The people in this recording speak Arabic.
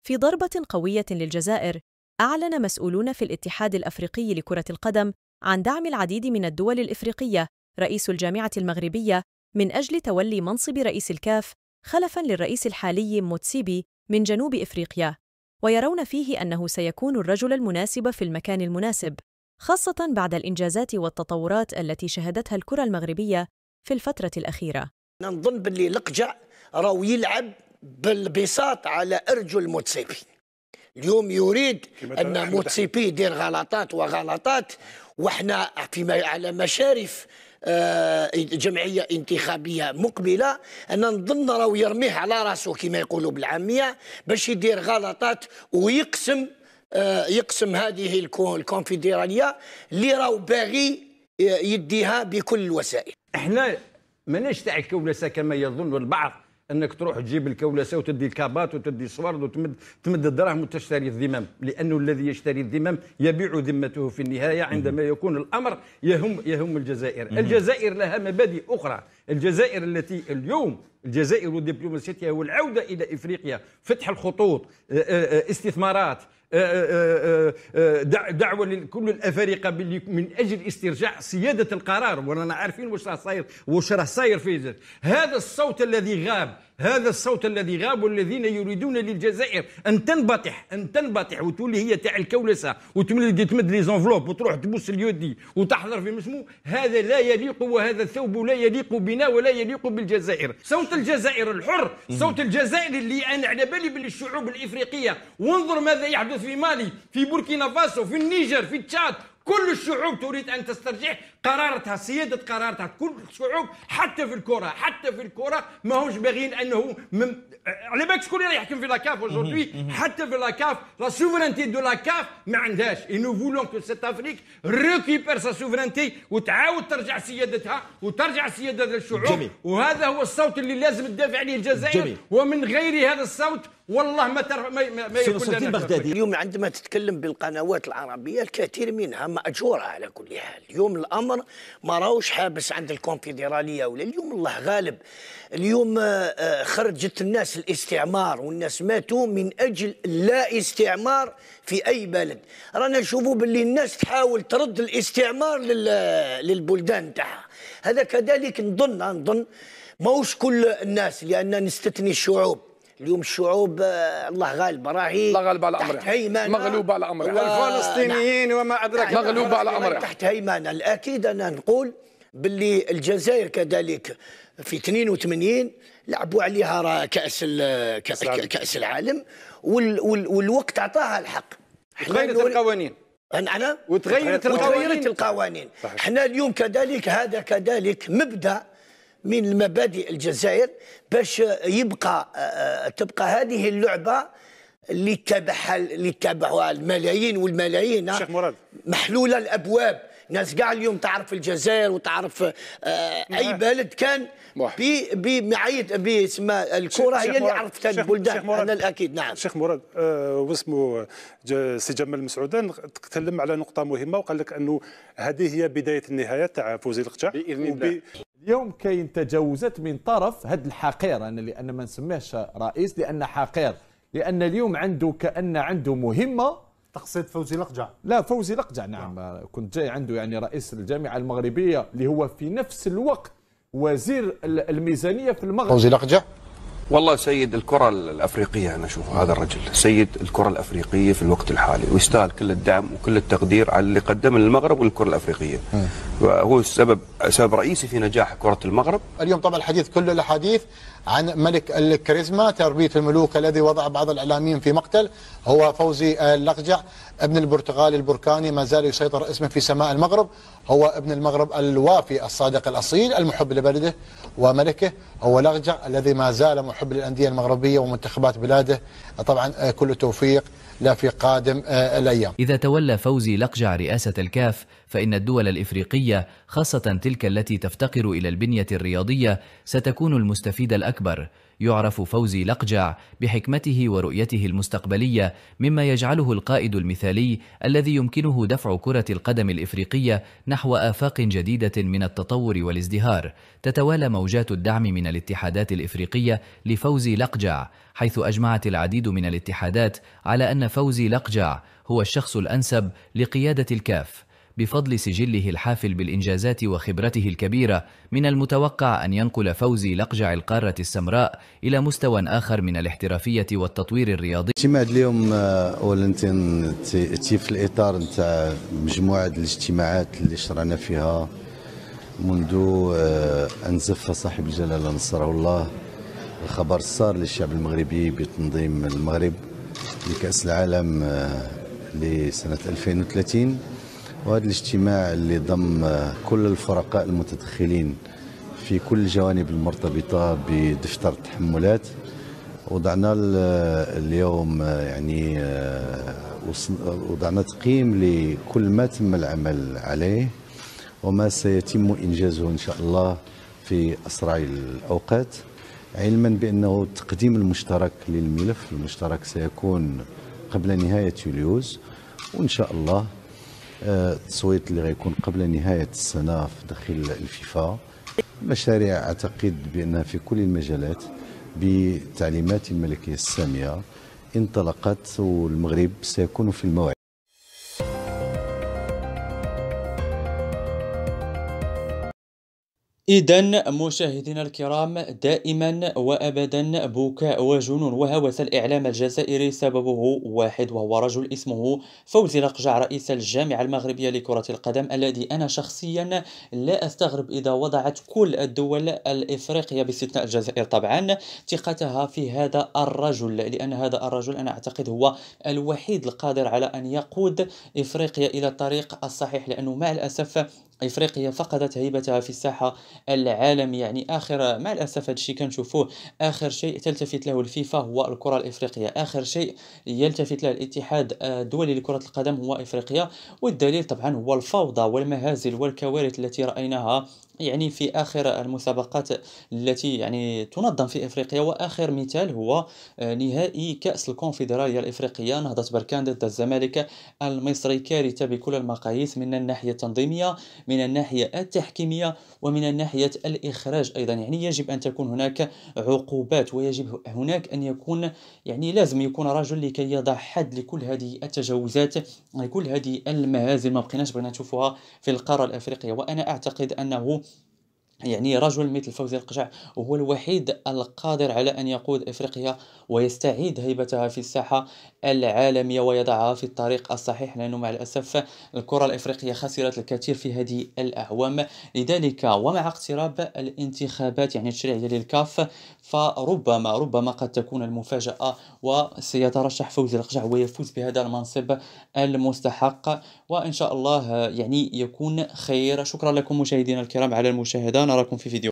في ضربة قوية للجزائر، أعلن مسؤولون في الاتحاد الأفريقي لكرة القدم عن دعم العديد من الدول الإفريقية رئيس الجامعة المغربية من أجل تولي منصب رئيس الكاف خلفاً للرئيس الحالي موتسيبي من جنوب إفريقيا، ويرون فيه أنه سيكون الرجل المناسب في المكان المناسب، خاصة بعد الإنجازات والتطورات التي شهدتها الكرة المغربية في الفترة الأخيرة. نظن باللي لقجع راهو يلعب بالبساط على أرجل موتسيبي. اليوم يريد أن موتسيبي يدير غلطات وإحنا على مشارف جمعية انتخابية مقبلة. أنا نظن راهو يرميه على راسه كما يقولوا بالعامية باش يدير غلطات ويقسم هذه الكونفدرالية اللي راهو باغي يديها بكل الوسائل. احنا ماناش تاع الكولسة كما يظن البعض، انك تروح تجيب الكولسه وتدي الكابات وتدي الصورد وتمد الدراهم وتشتري الذمم، لانه الذي يشتري الذمم يبيع ذمته في النهايه عندما يكون الامر يهم الجزائر. الجزائر لها مبادئ اخرى، الجزائر التي اليوم الجزائر ودبلوماسيتها هو العوده الى افريقيا، فتح الخطوط، استثمارات، دعوه لكل الافارقه من اجل استرجاع سياده القرار، ورانا عارفين واش راه صاير في هذا الصوت الذي غاب، والذين يريدون للجزائر ان تنبطح وتولي هي تاع الكولسه وتولي تمد لي زونفلوب وتروح تبوس اليودي وتحضر في مسمو، هذا لا يليق، وهذا الثوب لا يليق بنا ولا يليق بالجزائر. صوت الجزائر الحر، صوت الجزائر اللي انا على بالي بالشعوب الافريقيه، وانظر ماذا يحدث في مالي، في بوركينا فاسو، في النيجر، في تشاد، كل الشعوب تريد أن تسترجع قرارتها، سيادة قرارتها، كل الشعوب حتى في الكرة ماهوش باغيين أنه على بالك شكون اللي يحكم في لاكاف aujourd'hui، حتى في لاكاف لا سوفرينتي دو لاكاف ما عندهاش. et nous voulons que cette Afrique récupère sa souveraineté وتعاود ترجع سيادتها وترجع سيادة للشعوب. جميل. وهذا هو الصوت اللي لازم تدافع عليه الجزائر. جميل. ومن غير هذا الصوت والله ما يكون لنا بغدادي. اليوم عندما تتكلم بالقنوات العربية الكثير منها مأجورة على كل حال. اليوم الأمر ما راهوش حابس عند الكونفدرالية ولا اليوم الله غالب. اليوم خرجت الناس الاستعمار والناس ماتوا من أجل لا استعمار في أي بلد. رانا نشوفوا باللي الناس تحاول ترد الاستعمار للبلدان تاعها. هذا كذلك نظن ماهوش كل الناس، لأن نستثني الشعوب. اليوم الشعوب الله غالب راهي الله غالب على امره، مغلوبه على امره، الفلسطينيين وما ادراك مغلوبه على امره تحت هيمنه. الاكيد انا نقول باللي الجزائر كذلك في 82 لعبوا عليها كاس العالم والوقت اعطاها الحق. تغيرت القوانين وتغيرت القوانين. احنا اليوم كذلك هذا كذلك مبدا من مبادئ الجزائر باش تبقى هذه اللعبة اللي تتابعها الملايين والملايين. شيخ مراد، محلولة الأبواب. ناس كاع اليوم تعرف الجزائر وتعرف أي بلد كان باسم الكرة هي اللي عرفتها البلدان. أنا الأكيد. نعم شيخ مراد، واسمه سي جمال المسعودان تكلم على نقطة مهمة وقال لك أنه هذه هي بداية النهاية تاع فوزي لقجع بإذن الله. اليوم كاين تجاوزات من طرف هذا الحقير، انا لان ما نسميهش رئيس لان حقير، لان اليوم عنده مهمه. تقصد فوزي لقجع؟ لا، فوزي لقجع نعم. كنت جاي عنده يعني رئيس الجامعه المغربيه اللي هو في نفس الوقت وزير الميزانيه في المغرب. فوزي لقجع والله سيد الكرة الأفريقية، أنا أشوف هذا الرجل سيد الكرة الأفريقية في الوقت الحالي، ويستاهل كل الدعم وكل التقدير على اللي قدمه للمغرب والكرة الأفريقية. وهو سبب رئيسي في نجاح كرة المغرب. اليوم طبعا الحديث كل الأحاديث عن ملك الكاريزما، تربية الملوك الذي وضع بعض الإعلاميين في مقتل، هو فوزي اللقجع ابن البرتغالي البركاني، ما زال يسيطر اسمه في سماء المغرب. هو ابن المغرب الوافي الصادق الأصيل المحب لبلده وملكه، هو لقجع الذي ما زال محب للأندية المغربية ومنتخبات بلاده. طبعا كل التوفيق لا في قادم الأيام. إذا تولى فوزي لقجع رئاسة الكاف، فإن الدول الإفريقية خاصة تلك التي تفتقر إلى البنية الرياضية ستكون المستفيد الأكبر أكبر. يعرف فوزي لقجع بحكمته ورؤيته المستقبلية، مما يجعله القائد المثالي الذي يمكنه دفع كرة القدم الإفريقية نحو آفاق جديدة من التطور والازدهار. تتوالى موجات الدعم من الاتحادات الإفريقية لفوزي لقجع، حيث أجمعت العديد من الاتحادات على أن فوزي لقجع هو الشخص الأنسب لقيادة الكاف. بفضل سجله الحافل بالإنجازات وخبرته الكبيرة، من المتوقع أن ينقل فوزي لقجع القارة السمراء إلى مستوى آخر من الاحترافية والتطوير الرياضي. الاجتماع اليوم اولا تي في الاطار نتاع مجموعه الاجتماعات اللي شرعنا فيها منذ ان زف صاحب الجلاله نصره الله الخبر السار للشعب المغربي بتنظيم المغرب لكأس العالم لسنة 2030. وهذا الاجتماع اللي ضم كل الفرقاء المتدخلين في كل الجوانب المرتبطة بدفتر التحملات. وضعنا اليوم يعني وضعنا تقييم لكل ما تم العمل عليه وما سيتم إنجازه إن شاء الله في أسرع الأوقات، علما بأنه التقديم المشترك للملف المشترك سيكون قبل نهاية يوليوز، وإن شاء الله التصويت اللي غيكون قبل نهاية السنة في داخل الفيفا. مشاريع أعتقد بأنها في كل المجالات بتعليمات الملكية السامية انطلقت، والمغرب سيكون في الموعد. إذن مشاهدينا الكرام، دائما وأبدا بكاء وجنون وهوس الإعلام الجزائري سببه واحد، وهو رجل اسمه فوزي لقجع رئيس الجامعة المغربية لكرة القدم، الذي أنا شخصيا لا أستغرب إذا وضعت كل الدول الإفريقية باستثناء الجزائر طبعا ثقتها في هذا الرجل، لأن هذا الرجل أنا أعتقد هو الوحيد القادر على أن يقود إفريقيا إلى الطريق الصحيح، لأنه مع الأسف إفريقيا فقدت هيبتها في الساحة العالمية. يعني آخر مع الأسف هذا الشيء كنشوفوه، آخر شيء تلتفت له الفيفا هو الكرة الإفريقية، آخر شيء يلتفت له الاتحاد الدولي لكرة القدم هو إفريقيا. والدليل طبعا هو الفوضى والمهازل والكوارث التي رأيناها يعني في آخر المسابقات التي يعني تنظم في إفريقيا. وآخر مثال هو نهائي كأس الكونفدرالية الإفريقية، نهضة بركان ضد الزمالك المصري، كارثة بكل المقاييس من الناحية التنظيمية، من الناحية التحكيمية، ومن الناحية الإخراج أيضا. يعني يجب أن تكون هناك عقوبات، ويجب هناك أن يكون يعني لازم يكون رجل لكي يضع حد لكل هذه التجاوزات، لكل هذه المهازل ما بغينا نشوفها في القارة الأفريقية. وأنا أعتقد أنه يعني رجل مثل فوزي لقجع هو الوحيد القادر على أن يقود إفريقيا ويستعيد هيبتها في الساحة العالمية ويضعها في الطريق الصحيح، لأنه مع الأسف الكرة الإفريقية خسرت الكثير في هذه الأعوام. لذلك ومع اقتراب الانتخابات يعني التشريعية للكاف، فربما قد تكون المفاجأة وسيترشح فوزي لقجع ويفوز بهذا المنصب المستحق، وإن شاء الله يعني يكون خير. شكرا لكم مشاهدينا الكرام على المشاهدة، نراكم في فيديو